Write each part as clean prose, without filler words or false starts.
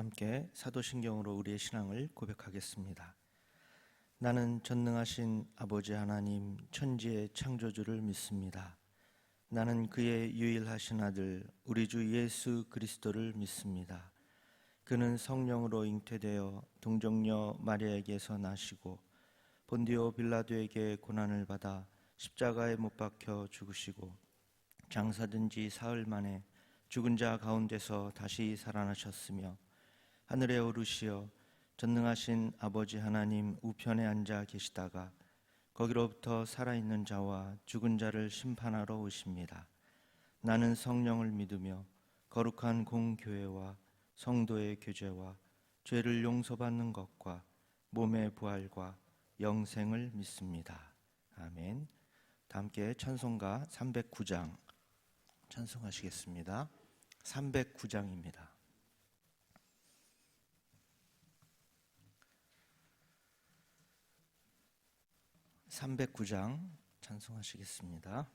함께 사도신경으로 우리의 신앙을 고백하겠습니다. 나는 전능하신 아버지 하나님 천지의 창조주를 믿습니다. 나는 그의 유일하신 아들 우리 주 예수 그리스도를 믿습니다. 그는 성령으로 잉태되어 동정녀 마리아에게서 나시고 본디오 빌라도에게 고난을 받아 십자가에 못 박혀 죽으시고 장사된 지 사흘 만에 죽은 자 가운데서 다시 살아나셨으며 하늘에 오르시어 전능하신 아버지 하나님 우편에 앉아 계시다가 거기로부터 살아있는 자와 죽은 자를 심판하러 오십니다. 나는 성령을 믿으며 거룩한 공교회와 성도의 교제와 죄를 용서받는 것과 몸의 부활과 영생을 믿습니다. 아멘. 다 함께 찬송가 309장 찬송하시겠습니다. 309장입니다. 309장 찬송하시겠습니다.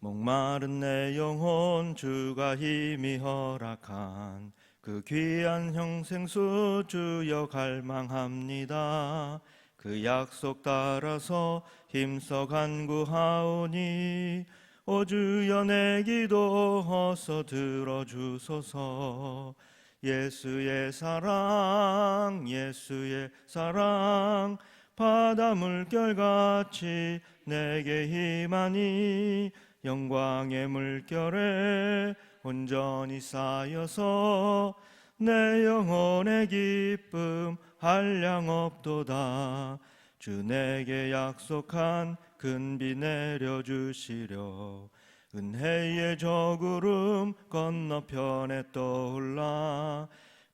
목마른 내 영혼 주가 힘이 허락한 그 귀한 형생수 주여 갈망합니다. 그 약속 따라서 힘써 간구하오니 오 주여 내 기도 어서 들어주소서. 예수의 사랑 예수의 사랑 바다 물결같이 내게 임하니 영광의 물결에 온전히 쌓여서 내 영혼의 기쁨 한량 없도다. 주 내게 약속한 큰 비 내려주시려 은혜의 저 구름 건너편에 떠올라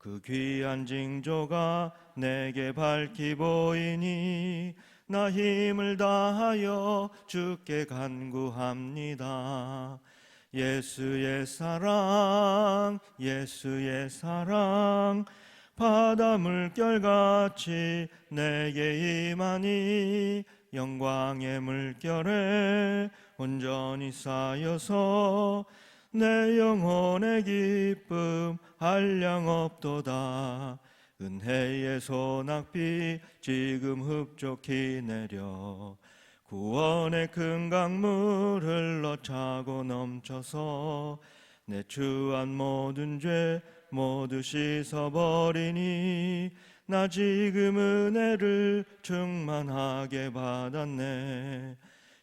그 귀한 징조가 내게 밝히 보이니 나 힘을 다하여 주께 간구합니다. 예수의 사랑 예수의 사랑 바다 물결같이 내게 임하니 영광의 물결에 온전히 쌓여서 내 영혼의 기쁨 한량 없도다. 은혜의 소낙비 지금 흡족히 내려 구원의 큰 강물 흘러차고 넘쳐서 내 추한 모든 죄 모두 씻어버리니 나 지금 은혜를 충만하게 받았네.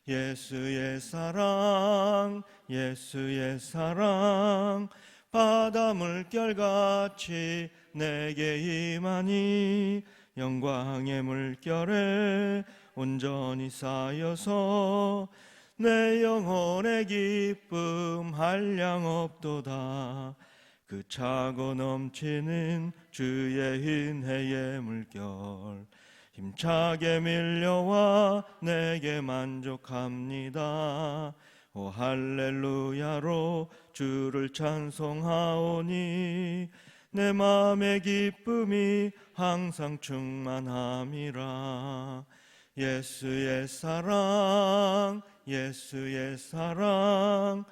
예수의 사랑 예수의 사랑 바다 물결같이 내게 임하니 영광의 물결에 온전히 쌓여서 내 영혼의 기쁨 한량 없도다. 그 차고 넘치는 주의 은혜의 물결 힘차게 밀려와 내게 만족합니다. 오 할렐루야로 주를 찬송하오니 내 마음의 기쁨이 항상 충만함이라. 예수의 사랑 예수의 사랑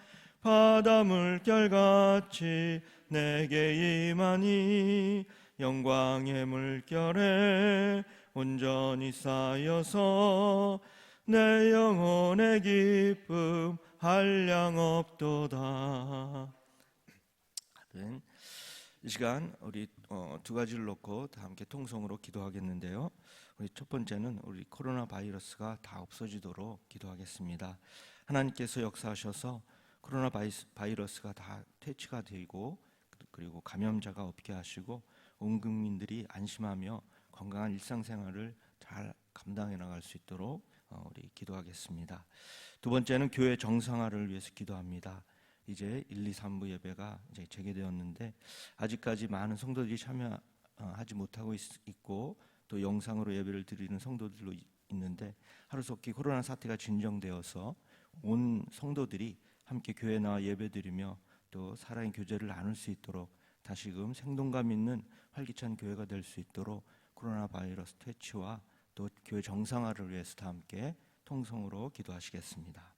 바다 물결같이 내게 임하니 영광의 물결에 온전히 쌓여서 내 영혼의 기쁨 한량 없도다. 이 시간 우리 두 가지를 놓고 다 함께 통성으로 기도하겠는데요. 우리 첫 번째는 우리 코로나 바이러스가 다 없어지도록 기도하겠습니다. 하나님께서 역사하셔서 코로나 바이러스가 다 퇴치가 되고 그리고 감염자가 없게 하시고 온 국민들이 안심하며 건강한 일상생활을 잘 감당해 나갈 수 있도록 우리 기도하겠습니다. 두 번째는 교회 정상화를 위해서 기도합니다. 이제 1, 2, 3부 예배가 이제 재개되었는데 아직까지 많은 성도들이 참여하지 못하고 있고 또 영상으로 예배를 드리는 성도들도 있는데 하루속히 코로나 사태가 진정되어서 온 성도들이 함께 교회에 나와 예배드리며 또 살아있는 교제를 나눌 수 있도록 다시금 생동감 있는 활기찬 교회가 될 수 있도록 코로나 바이러스 퇴치와 또 교회 정상화를 위해서 다 함께 통성으로 기도하시겠습니다.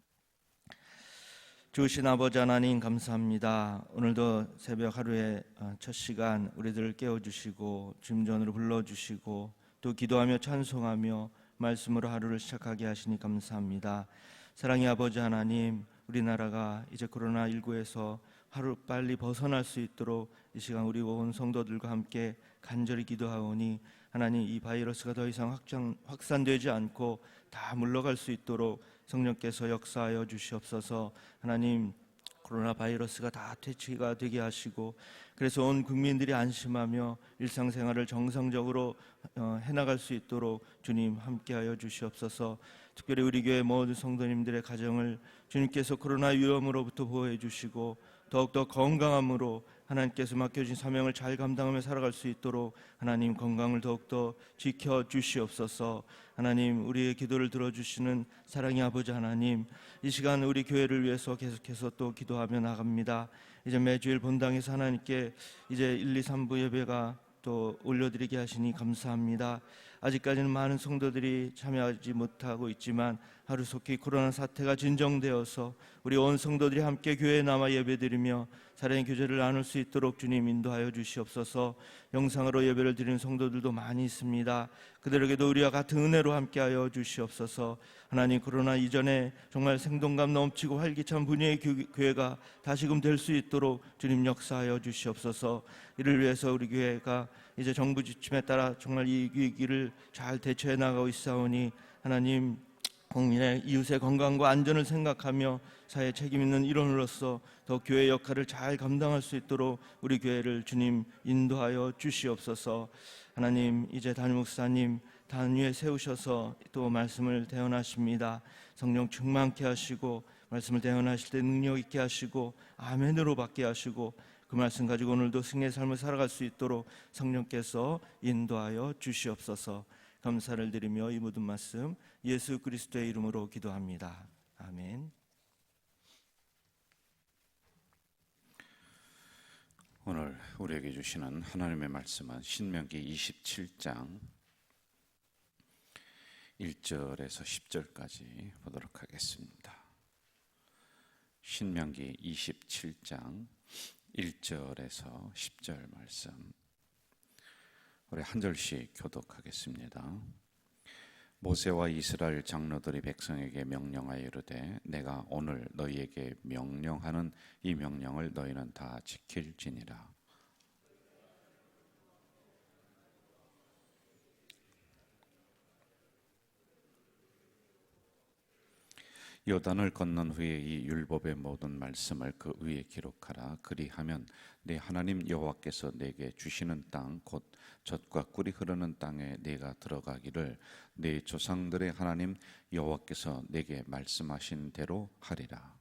주신 아버지 하나님 감사합니다. 오늘도 새벽 하루의 첫 시간 우리들을 깨워주시고 주님 전으로 불러주시고 또 기도하며 찬송하며 말씀으로 하루를 시작하게 하시니 감사합니다. 사랑의 아버지 하나님, 우리나라가 이제 코로나19에서 하루빨리 벗어날 수 있도록 이 시간 우리 온 성도들과 함께 간절히 기도하오니 하나님, 이 바이러스가 더 이상 확산되지 않고 다 물러갈 수 있도록 성령께서 역사하여 주시옵소서. 하나님, 코로나 바이러스가 다 퇴치가 되게 하시고 그래서 온 국민들이 안심하며 일상생활을 정상적으로 해나갈 수 있도록 주님 함께하여 주시옵소서. 특별히 우리 교회 모든 성도님들의 가정을 주님께서 코로나 위험으로부터 보호해 주시고 더욱더 건강함으로 하나님께서 맡겨주신 사명을 잘 감당하며 살아갈 수 있도록 하나님 건강을 더욱더 지켜주시옵소서. 하나님, 우리의 기도를 들어주시는 사랑의 아버지 하나님, 이 시간 우리 교회를 위해서 계속해서 또 기도하며 나갑니다. 이제 매주일 본당에서 하나님께 이제 1, 2, 3부 예배가 또 올려드리게 하시니 감사합니다. 아직까지는 많은 성도들이 참여하지 못하고 있지만 하루속히 코로나 사태가 진정되어서 우리 온 성도들이 함께 교회에 남아 예배드리며 사랑의 교제를 나눌 수 있도록 주님 인도하여 주시옵소서. 영상으로 예배를 드리는 성도들도 많이 있습니다. 그들에게도 우리와 같은 은혜로 함께하여 주시옵소서. 하나님, 코로나 이전에 정말 생동감 넘치고 활기찬 분위기의 교회가 다시금 될 수 있도록 주님 역사하여 주시옵소서. 이를 위해서 우리 교회가 이제 정부 지침에 따라 정말 이 위기를 잘 대처해 나가고 있사오니 하나님, 국민의 이웃의 건강과 안전을 생각하며 사회 책임 있는 일원으로서 더 교회 역할을 잘 감당할 수 있도록 우리 교회를 주님 인도하여 주시옵소서. 하나님, 이제 담임 목사님 단 위에 세우셔서 또 말씀을 대언하십니다. 성령 충만케 하시고 말씀을 대언하실 때 능력 있게 하시고 아멘으로 받게 하시고 그 말씀 가지고 오늘도 승리의 삶을 살아갈 수 있도록 성령께서 인도하여 주시옵소서. 감사를 드리며 이 모든 말씀 예수 그리스도의 이름으로 기도합니다. 아멘. 오늘 우리에게 주시는 하나님의 말씀은 신명기 27장 1절에서 10절까지 보도록 하겠습니다. 신명기 27장 1절에서 10절 말씀, 우리 한 절씩 교독하겠습니다. 모세와 이스라엘 장로들이 백성에게 명령하여 이르되 내가 오늘 너희에게 명령하는 이 명령을 너희는 다 지킬지니라. 요단을 건넌 후에 이 율법의 모든 말씀을 그 위에 기록하라. 그리하면 네 하나님 여호와께서 내게 주시는 땅 곧 젖과 꿀이 흐르는 땅에 네가 들어가기를 네 조상들의 하나님 여호와께서 내게 말씀하신 대로 하리라.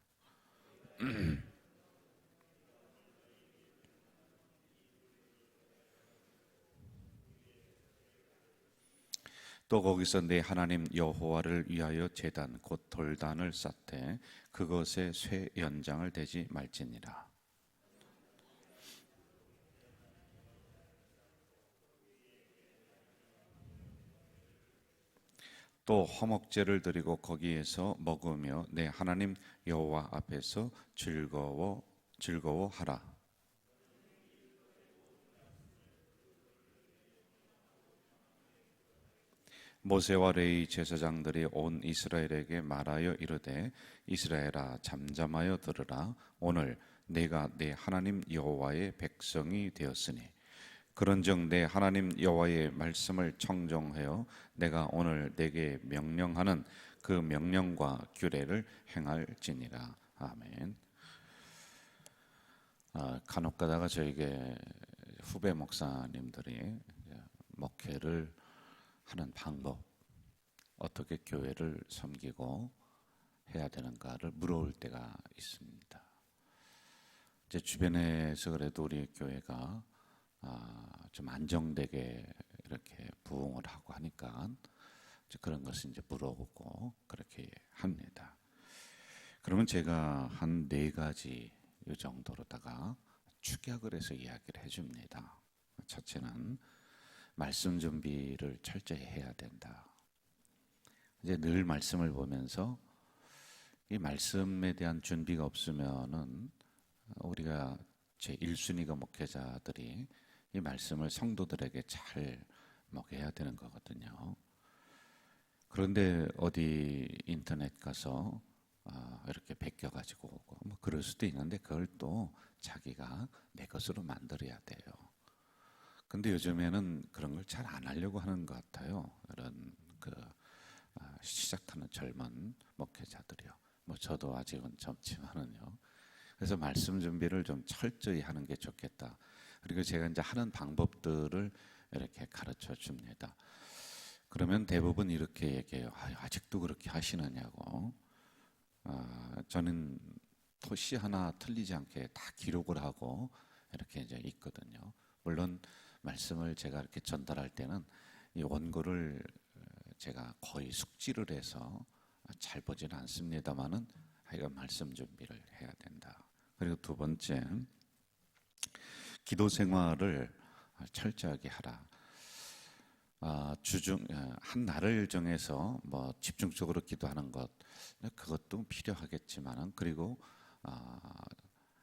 또 거기서 내 하나님 여호와를 위하여 제단 곧 돌단을 쌓되 그것에 쇠 연장을 대지 말지니라. 또 화목제를 드리고 거기에서 먹으며 내 하나님 여호와 앞에서 즐거워하라. 모세와 레위 제사장들이 온 이스라엘에게 말하여 이르되 이스라엘아 잠잠하여 들으라. 오늘 내가 내 하나님 여호와의 백성이 되었으니 그런즉 내 하나님 여호와의 말씀을 청정하여 내가 오늘 내게 명령하는 그 명령과 규례를 행할지니라. 아멘. 간혹 가다가 저에게 후배 목사님들이 목회를 하는 방법, 어떻게 교회를 섬기고 해야 되는가를 물어올 때가 있습니다. 제 주변에서 그래도 우리 교회가 좀 안정되게 이렇게 부흥을 하고 하니까 그런 것을 이제 물어보고 그렇게 합니다. 그러면 제가 한 4가지 이 정도로다가 축약을 해서 이야기를 해줍니다. 첫째는 말씀 준비를 철저히 해야 된다. 이제 늘 말씀을 보면서 이 말씀에 대한 준비가 없으면은 우리가 제 1순위가 목회자들이 이 말씀을 성도들에게 잘 먹여야 되는 거거든요. 그런데 어디 인터넷 가서 이렇게 베껴가지고 오고 뭐 그럴 수도 있는데 그걸 또 자기가 내 것으로 만들어야 돼요. 근데 요즘에는 그런 걸 잘 안 하려고 하는 것 같아요. 이런 시작하는 젊은 목회자들이요. 뭐 저도 아직은 젊지만은요. 그래서 말씀 준비를 좀 철저히 하는 게 좋겠다. 그리고 제가 이제 하는 방법들을 이렇게 가르쳐 줍니다. 그러면 대부분 이렇게 얘기해요. 아직도 그렇게 하시느냐고. 저는 토시 하나 틀리지 않게 다 기록을 하고 이렇게 이제 있거든요. 물론 말씀을 제가 이렇게 전달할 때는 이 원고를 제가 거의 숙지를 해서 잘 보지는 않습니다만은 하여간 말씀 준비를 해야 된다. 그리고 두 번째, 기도 생활을 철저하게 하라. 한 날을 정해서 뭐 집중적으로 기도하는 것 그것도 필요하겠지만은 그리고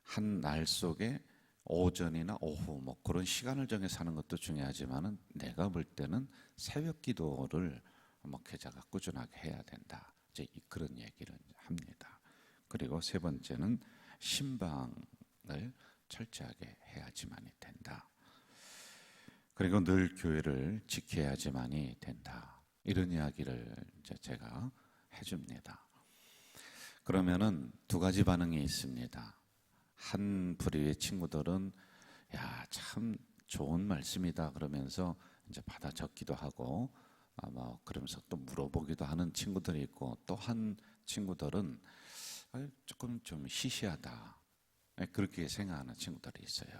한 날 속에 오전이나 오후 뭐 그런 시간을 정해서 하는 것도 중요하지만은 내가 볼 때는 새벽 기도를 목회자가 꾸준하게 해야 된다. 이제 그런 얘기를 합니다. 그리고 세 번째는 신방을 철저하게 해야지만이 된다. 그리고 늘 교회를 지켜야지만이 된다. 이런 이야기를 이제 제가 해줍니다. 그러면은 두 가지 반응이 있습니다. 한 부류의 친구들은 야, 참 좋은 말씀이다 그러면서 이제 받아 적기도 하고 뭐 그러면서 또 물어보기도 하는 친구들이 있고 또 한 친구들은 조금 좀 시시하다 그렇게 생각하는 친구들이 있어요.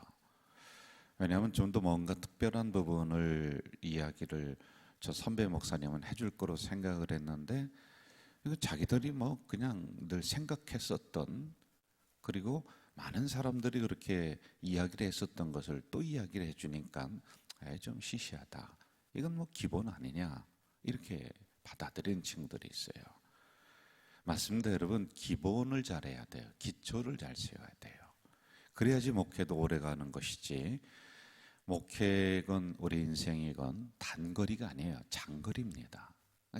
왜냐하면 좀 더 뭔가 특별한 부분을 이야기를 저 선배 목사님은 해줄 거로 생각을 했는데 이거 자기들이 뭐 그냥 늘 생각했었던 그리고 많은 사람들이 그렇게 이야기를 했었던 것을 또 이야기를 해주니까 좀 시시하다. 이건 뭐 기본 아니냐 이렇게 받아들이는 친구들이 있어요. 맞습니다, 여러분. 기본을 잘해야 돼요. 기초를 잘 세워야 돼요. 그래야지 목회도 오래가는 것이지. 목회건 우리 인생이건 단거리가 아니에요. 장거리입니다.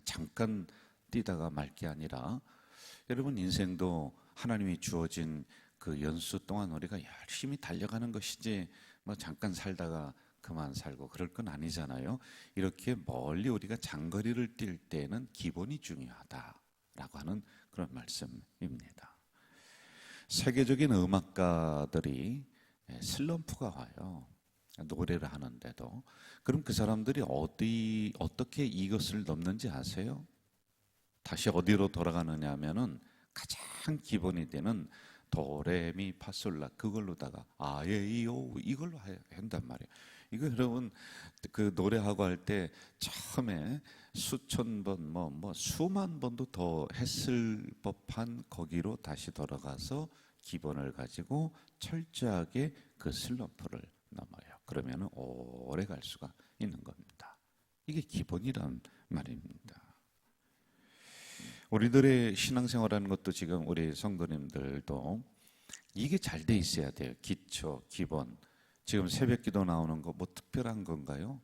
잠깐 뛰다가 말 게 아니라 여러분 인생도 하나님이 주어진 그 연수 동안 우리가 열심히 달려가는 것이지 뭐 잠깐 살다가 그만 살고 그럴 건 아니잖아요. 이렇게 멀리 우리가 장거리를 뛸 때는 기본이 중요하다라고 하는 그런 말씀입니다. 세계적인 음악가들이 슬럼프가 와요. 노래를 하는데도. 그럼 그 사람들이 어떻게 이것을 넘는지 아세요? 다시 어디로 돌아가느냐 하면은 가장 기본이 되는 도레미파솔라 그걸로다가 아예이오 이걸로 한단 말이에요. 이거 여러분 그 노래하고 할 때 처음에 수천 번 뭐 수만 번도 더 했을 법한 거기로 다시 돌아가서 기본을 가지고 철저하게 그 슬럼프를 넘어요. 그러면 오래 갈 수가 있는 겁니다. 이게 기본이란 말입니다. 우리들의 신앙생활하는 것도 지금 우리 성도님들도 이게 잘 돼 있어야 돼요. 기초, 기본. 지금 새벽기도 나오는 거 뭐 특별한 건가요?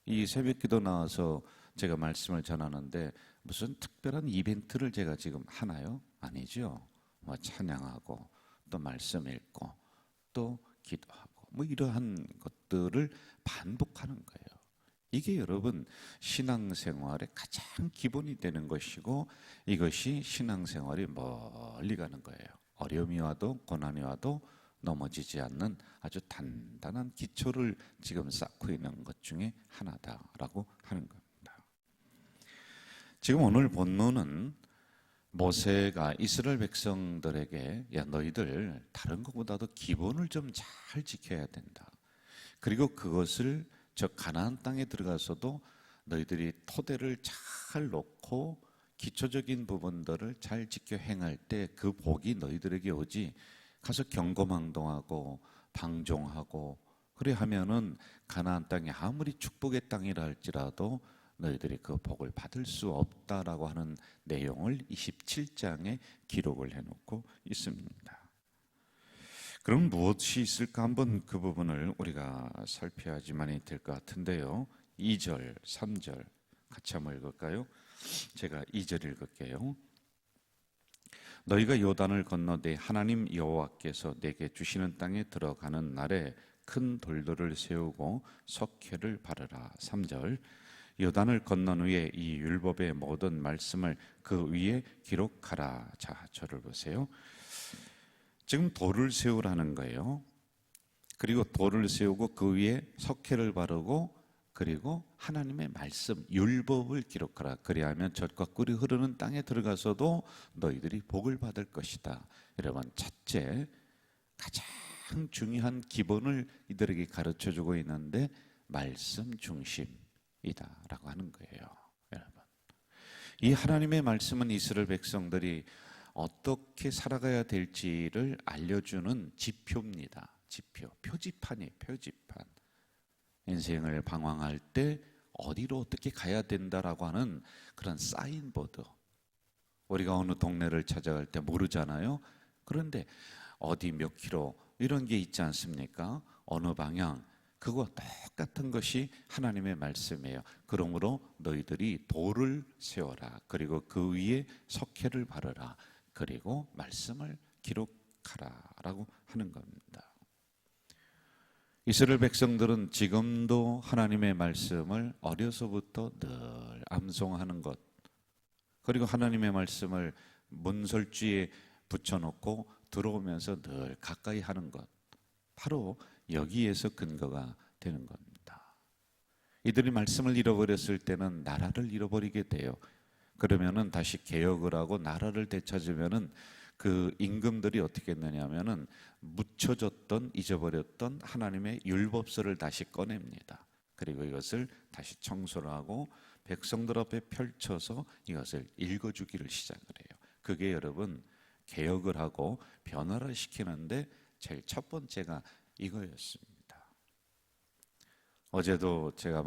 이 새벽기도 나와서 제가 말씀을 전하는데 무슨 특별한 이벤트를 제가 지금 하나요? 아니죠. 뭐 찬양하고 또 말씀 읽고 또 기도하고 뭐 이러한 것들을 반복하는 거예요. 이게 여러분 신앙생활의 가장 기본이 되는 것이고 이것이 신앙생활이 멀리 가는 거예요. 어려움이 와도 고난이 와도 넘어지지 않는 아주 단단한 기초를 지금 쌓고 있는 것 중에 하나다라고 하는 겁니다. 지금 오늘 본문은 모세가 이스라엘 백성들에게 야 너희들 다른 것보다도 기본을 좀 잘 지켜야 된다. 그리고 그것을 저 가나안 땅에 들어가서도 너희들이 토대를 잘 놓고 기초적인 부분들을 잘 지켜 행할 때 그 복이 너희들에게 오지 가서 경거망동하고 방종하고 그래 하면은 가나안 땅이 아무리 축복의 땅이라 할지라도 너희들이 그 복을 받을 수 없다라고 하는 내용을 27장에 기록을 해놓고 있습니다. 그럼 무엇이 있을까 한번 그 부분을 우리가 살펴야지만이 될 것 같은데요. 2절, 3절 같이 한번 읽을까요? 제가 2절 읽을게요. 너희가 요단을 건너 내 하나님 여호와께서 내게 주시는 땅에 들어가는 날에 큰 돌들을 세우고 석회를 바르라. 3절 요단을 건넌 후에 이 율법의 모든 말씀을 그 위에 기록하라. 자, 저를 보세요. 지금 돌을 세우라는 거예요. 그리고 돌을 세우고 그 위에 석회를 바르고 그리고 하나님의 말씀, 율법을 기록하라. 그리하면 젖과 꿀이 흐르는 땅에 들어가서도 너희들이 복을 받을 것이다. 여러분, 첫째, 가장 중요한 기본을 이들에게 가르쳐주고 있는데 말씀 중심이다라고 하는 거예요. 여러분, 이 하나님의 말씀은 이스라엘 백성들이 어떻게 살아가야 될지를 알려주는 지표입니다. 지표, 표지판이에요. 표지판. 인생을 방황할 때 어디로 어떻게 가야 된다라고 하는 그런 사인보드. 우리가 어느 동네를 찾아갈 때 모르잖아요. 그런데 어디 몇 킬로 이런 게 있지 않습니까? 어느 방향. 그거 똑같은 것이 하나님의 말씀이에요. 그러므로 너희들이 돌을 세워라. 그리고 그 위에 석회를 바르라. 그리고 말씀을 기록하라라고 하는 겁니다. 이스라엘 백성들은 지금도 하나님의 말씀을 어려서부터 늘 암송하는 것, 그리고 하나님의 말씀을 문설주에 붙여놓고 들어오면서 늘 가까이 하는 것, 바로 여기에서 근거가 되는 겁니다. 이들이 말씀을 잃어버렸을 때는 나라를 잃어버리게 돼요. 그러면은 다시 개혁을 하고 나라를 되찾으면은 그 임금들이 어떻게 했느냐면은 묻혀졌던 잊어버렸던 하나님의 율법서를 다시 꺼냅니다. 그리고 이것을 다시 청소를 하고 백성들 앞에 펼쳐서 이것을 읽어주기를 시작을 해요. 그게 여러분 개혁을 하고 변화를 시키는데 제일 첫 번째가 이거였습니다. 어제도 제가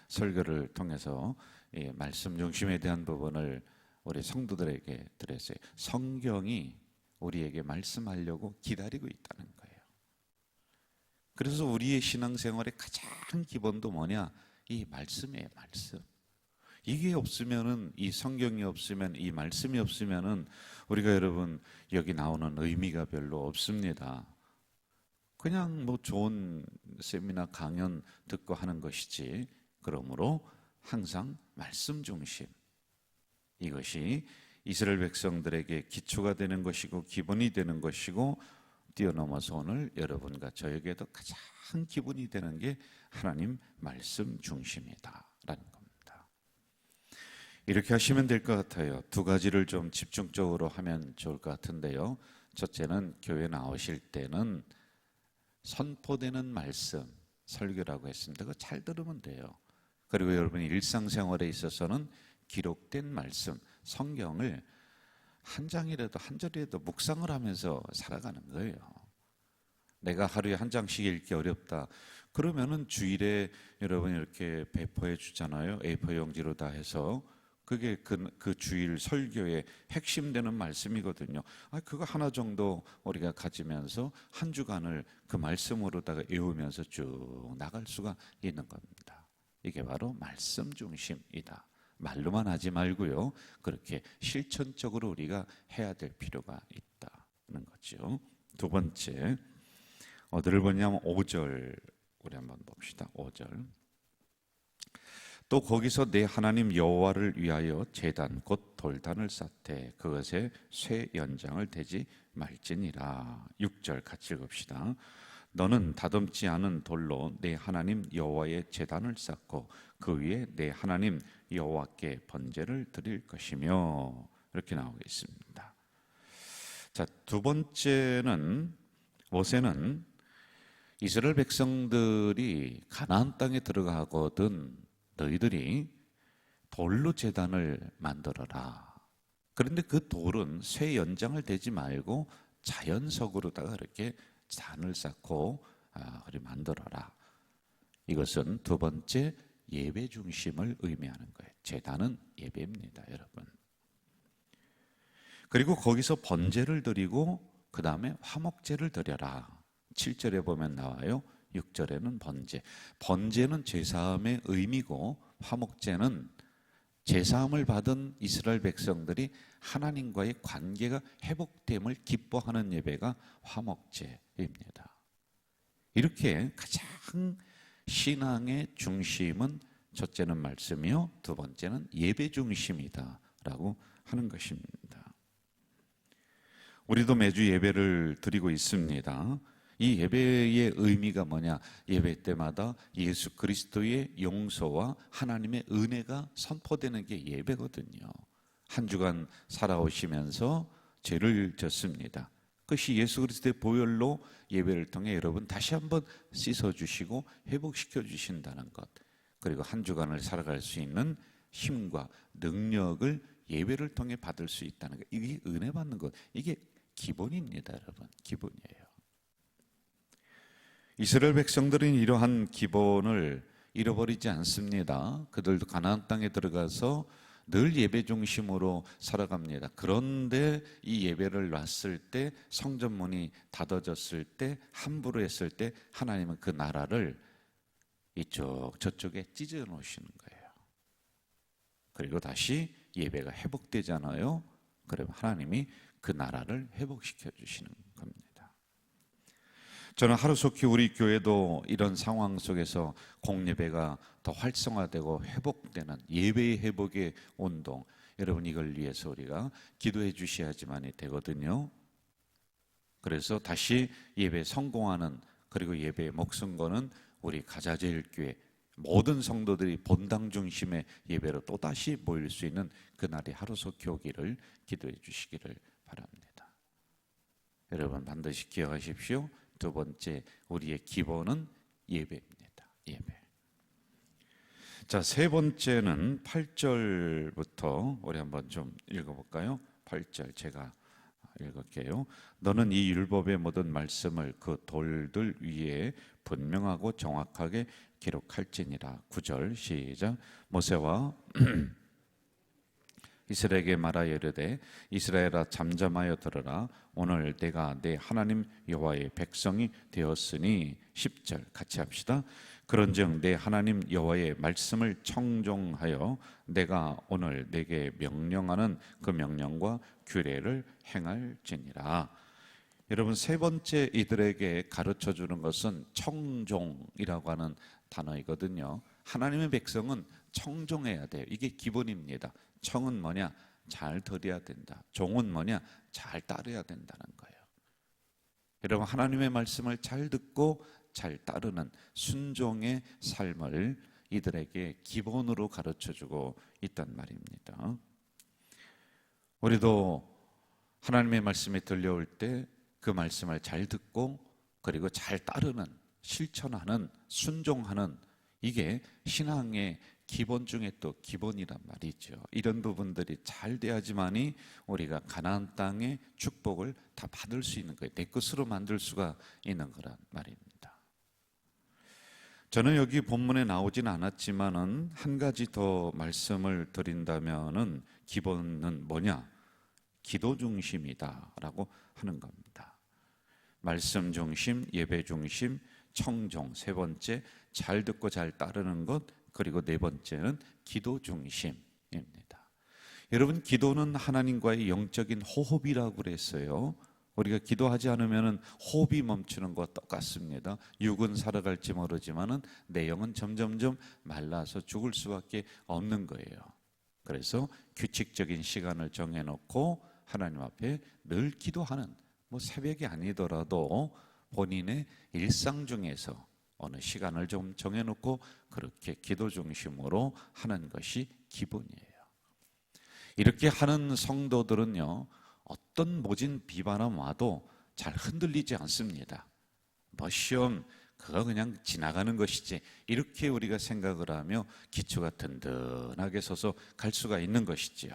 설교를 통해서 이 말씀 중심에 대한 부분을 우리 성도들에게 드렸어요. 성경이 우리에게 말씀하려고 기다리고 있다는 거예요. 그래서 우리의 신앙생활의 가장 기본도 뭐냐? 이 말씀이에요. 말씀. 이게 없으면은, 이 성경이 없으면, 이 말씀이 없으면은 우리가 여러분 여기 나오는 의미가 별로 없습니다. 그냥 뭐 좋은 세미나 강연 듣고 하는 것이지. 그러므로 항상 말씀 중심, 이것이 이스라엘 백성들에게 기초가 되는 것이고 기본이 되는 것이고, 뛰어넘어서 오늘 여러분과 저에게도 가장 기본이 되는 게 하나님 말씀 중심이다라는 겁니다. 이렇게 하시면 될 것 같아요. 두 가지를 좀 집중적으로 하면 좋을 것 같은데요. 첫째는 교회 나오실 때는 선포되는 말씀, 설교라고 했습니다. 그거 잘 들으면 돼요. 그리고 여러분이 일상생활에 있어서는 기록된 말씀, 성경을 한 장이라도 한 절이라도 묵상을 하면서 살아가는 거예요. 내가 하루에 한 장씩 읽기 어렵다. 그러면은 주일에 여러분 이렇게 배포해 주잖아요. A4 용지로 다 해서. 그게 그 주일 설교의 핵심 되는 말씀이거든요. 그거 하나 정도 우리가 가지면서 한 주간을 그 말씀으로다가 외우면서 쭉 나갈 수가 있는 겁니다. 이게 바로 말씀 중심이다. 말로만 하지 말고요. 그렇게 실천적으로 우리가 해야 될 필요가 있다는 거죠. 두 번째, 어디를 보냐면 5절 우리 한번 봅시다. 5절. 또 거기서 내 하나님 여호와를 위하여 제단 곧 돌단을 쌓되 그것에 쇠 연장을 대지 말지니라. 6절 같이 읽읍시다. 너는 다듬지 않은 돌로 내 하나님 여호와의 제단을 쌓고 그 위에 내 하나님 여호와께 번제를 드릴 것이며, 이렇게 나오고 있습니다. 자, 두 번째는, 모세는 이스라엘 백성들이 가나안 땅에 들어가거든 너희들이 돌로 제단을 만들어라. 그런데 그 돌은 쇠 연장을 대지 말고 자연석으로다가 이렇게 잔을 쌓고 그리 만들어라. 이것은 두 번째 예배 중심을 의미하는 거예요. 제단은 예배입니다, 여러분. 그리고 거기서 번제를 드리고 그 다음에 화목제를 드려라. 7절에 보면 나와요. 6절에는 번제. 번제는 제사함의 의미고 화목제는 제사함을 받은 이스라엘 백성들이 하나님과의 관계가 회복됨을 기뻐하는 예배가 화목제입니다. 이렇게 가장 신앙의 중심은 첫째는 말씀이요, 두 번째는 예배 중심이다라고 하는 것입니다. 우리도 매주 예배를 드리고 있습니다. 이 예배의 의미가 뭐냐? 예배 때마다 예수 그리스도의 용서와 하나님의 은혜가 선포되는 게 예배거든요. 한 주간 살아오시면서 죄를 졌습니다. 그것이 예수 그리스도의 보혈로 예배를 통해 여러분 다시 한번 씻어주시고 회복시켜 주신다는 것, 그리고 한 주간을 살아갈 수 있는 힘과 능력을 예배를 통해 받을 수 있다는 것, 이게 은혜 받는 것, 이게 기본입니다, 여러분. 기본이에요. 이스라엘 백성들은 이러한 기본을 잃어버리지 않습니다. 그들도 가나안 땅에 들어가서 늘 예배 중심으로 살아갑니다. 그런데 이 예배를 놨을 때, 성전문이 닫아졌을 때, 함부로 했을 때 하나님은 그 나라를 이쪽 저쪽에 찢어 놓으시는 거예요. 그리고 다시 예배가 회복되잖아요. 그러면 하나님이 그 나라를 회복시켜 주시는 겁니다. 저는 하루속히 우리 교회도 이런 상황 속에서 공예배가 더 활성화되고 회복되는 예배의 회복의 운동, 여러분 이걸 위해서 우리가 기도해 주셔야지만이 되거든요. 그래서 다시 예배 성공하는, 그리고 예배의 목숨 거는 우리 가자제일교회 모든 성도들이 본당 중심의 예배로 또다시 모일 수 있는 그날이 하루속히 오기를 기도해 주시기를 바랍니다. 여러분 반드시 기억하십시오. 두 번째, 우리의 기본은 예배입니다. 예배. 자, 세 번째는 8절부터 우리 한번 좀 읽어볼까요? 8절 제가 읽을게요. 너는 이 율법의 모든 말씀을 그 돌들 위에 분명하고 정확하게 기록할지니라. 9절 시작. 모세와 이스라엘에게 말하여 이르되 이스라엘아 잠잠하여 들으라. 오늘 내가 내 하나님 여호와의 백성이 되었으니. 10절 같이 합시다. 그런즉 내 하나님 여호와의 말씀을 청종하여 내가 오늘 내게 명령하는 그 명령과 규례를 행할지니라. 여러분 세 번째 이들에게 가르쳐 주는 것은 청종이라고 하는 단어이거든요. 하나님의 백성은 청종해야 돼요. 이게 기본입니다. 청은 뭐냐? 잘 들어야 된다. 종은 뭐냐? 잘 따라야 된다는 거예요. 여러분 하나님의 말씀을 잘 듣고 잘 따르는 순종의 삶을 이들에게 기본으로 가르쳐주고 있단 말입니다. 우리도 하나님의 말씀이 들려올 때 그 말씀을 잘 듣고 그리고 잘 따르는, 실천하는, 순종하는, 이게 신앙의 기본 중에 또 기본이란 말이죠. 이런 부분들이 잘 돼야지만이 우리가 가나안 땅의 축복을 다 받을 수 있는 거예요. 내 것으로 만들 수가 있는 거란 말입니다. 저는 여기 본문에 나오진 않았지만은 한 가지 더 말씀을 드린다면은 기본은 뭐냐? 기도 중심이다라고 하는 겁니다. 말씀 중심, 예배 중심, 청종. 세 번째, 잘 듣고 잘 따르는 것. 그리고 네 번째는 기도 중심입니다. 여러분 기도는 하나님과의 영적인 호흡이라고 그랬어요. 우리가 기도하지 않으면 호흡이 멈추는 것과 똑같습니다. 육은 살아갈지 모르지만은 내 영은 점점점 말라서 죽을 수밖에 없는 거예요. 그래서 규칙적인 시간을 정해놓고 하나님 앞에 늘 기도하는, 새벽이 아니더라도 본인의 일상 중에서 어느 시간을 좀 정해놓고 그렇게 기도 중심으로 하는 것이 기본이에요. 이렇게 하는 성도들은요, 어떤 모진 비바람 와도 잘 흔들리지 않습니다. 시험 그거 그냥 지나가는 것이지, 이렇게 우리가 생각을 하며 기초가 든든하게 서서 갈 수가 있는 것이지요.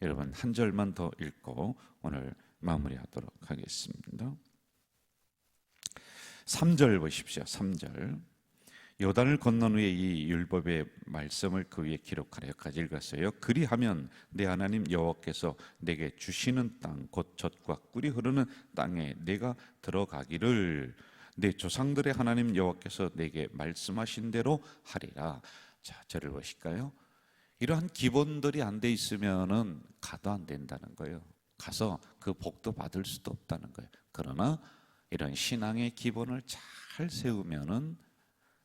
여러분 한 절만 더 읽고 오늘 마무리하도록 하겠습니다. 3절 보십시오. 3절. 요단을 건넌 후에 이 율법의 말씀을 그 위에 기록하라. 여기까지 읽었어요. 그리하면 내 하나님 여호와께서 내게 주시는 땅 곧 젖과 꿀이 흐르는 땅에 내가 들어가기를 내 조상들의 하나님 여호와께서 내게 말씀하신 대로 하리라. 자, 저를 보실까요? 이러한 기본들이 안 돼 있으면은 가도 안 된다는 거예요. 가서 그 복도 받을 수도 없다는 거예요. 그러나 이런 신앙의 기본을 잘 세우면은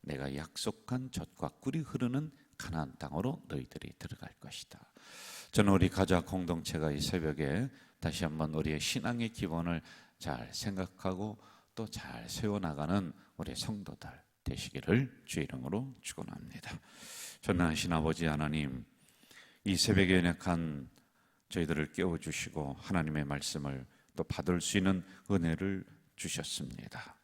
내가 약속한 젖과 꿀이 흐르는 가나안 땅으로 너희들이 들어갈 것이다. 저는 우리 가족 공동체가 이 새벽에 다시 한번 우리의 신앙의 기본을 잘 생각하고 또 잘 세워나가는 우리 성도들 되시기를 주의 이름으로 축원합니다. 전능하신 아버지 하나님, 이 새벽에 연약한 저희들을 깨워주시고 하나님의 말씀을 또 받을 수 있는 은혜를 주셨습니다.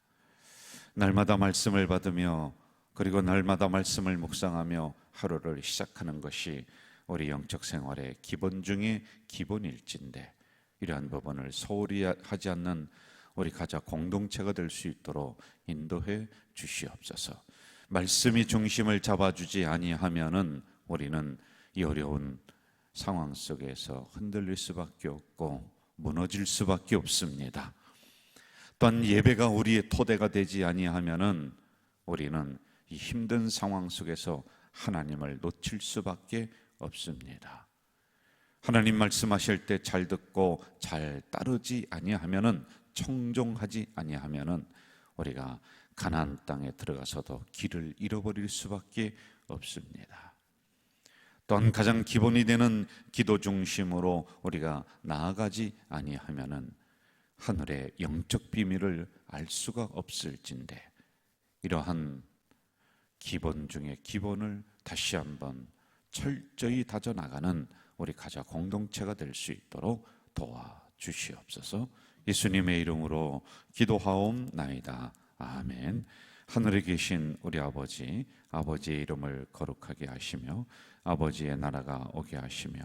날마다 말씀을 받으며 그리고 날마다 말씀을 묵상하며 하루를 시작하는 것이 우리 영적 생활의 기본 중에 기본일진데 이러한 부분을 소홀히 하지 않는 우리 가족 공동체가 될 수 있도록 인도해 주시옵소서. 말씀이 중심을 잡아주지 아니하면은 우리는 이 어려운 상황 속에서 흔들릴 수밖에 없고 무너질 수밖에 없습니다. 또한 예배가 우리의 토대가 되지 아니하면은 우리는 이 힘든 상황 속에서 하나님을 놓칠 수밖에 없습니다. 하나님 말씀하실 때 잘 듣고 잘 따르지 아니하면은 청종하지 아니하면은 우리가 가나안 땅에 들어가서도 길을 잃어버릴 수밖에 없습니다. 또한 가장 기본이 되는 기도 중심으로 우리가 나아가지 아니하면은 하늘의 영적 비밀을 알 수가 없을진데 이러한 기본 중에 기본을 다시 한번 철저히 다져나가는 우리 가족 공동체가 될 수 있도록 도와주시옵소서. 예수님의 이름으로 기도하옵나이다. 아멘. 하늘에 계신 우리 아버지, 아버지의 이름을 거룩하게 하시며 아버지의 나라가 오게 하시며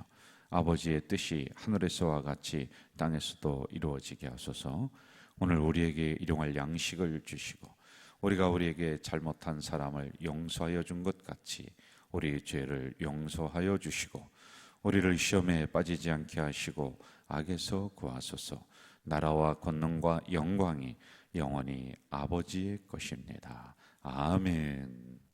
아버지의 뜻이 하늘에서와 같이 땅에서도 이루어지게 하소서. 오늘 우리에게 일용할 양식을 주시고 우리가 우리에게 잘못한 사람을 용서하여 준 것 같이 우리의 죄를 용서하여 주시고 우리를 시험에 빠지지 않게 하시고 악에서 구하소서. 나라와 권능과 영광이 영원히 아버지의 것입니다. 아멘.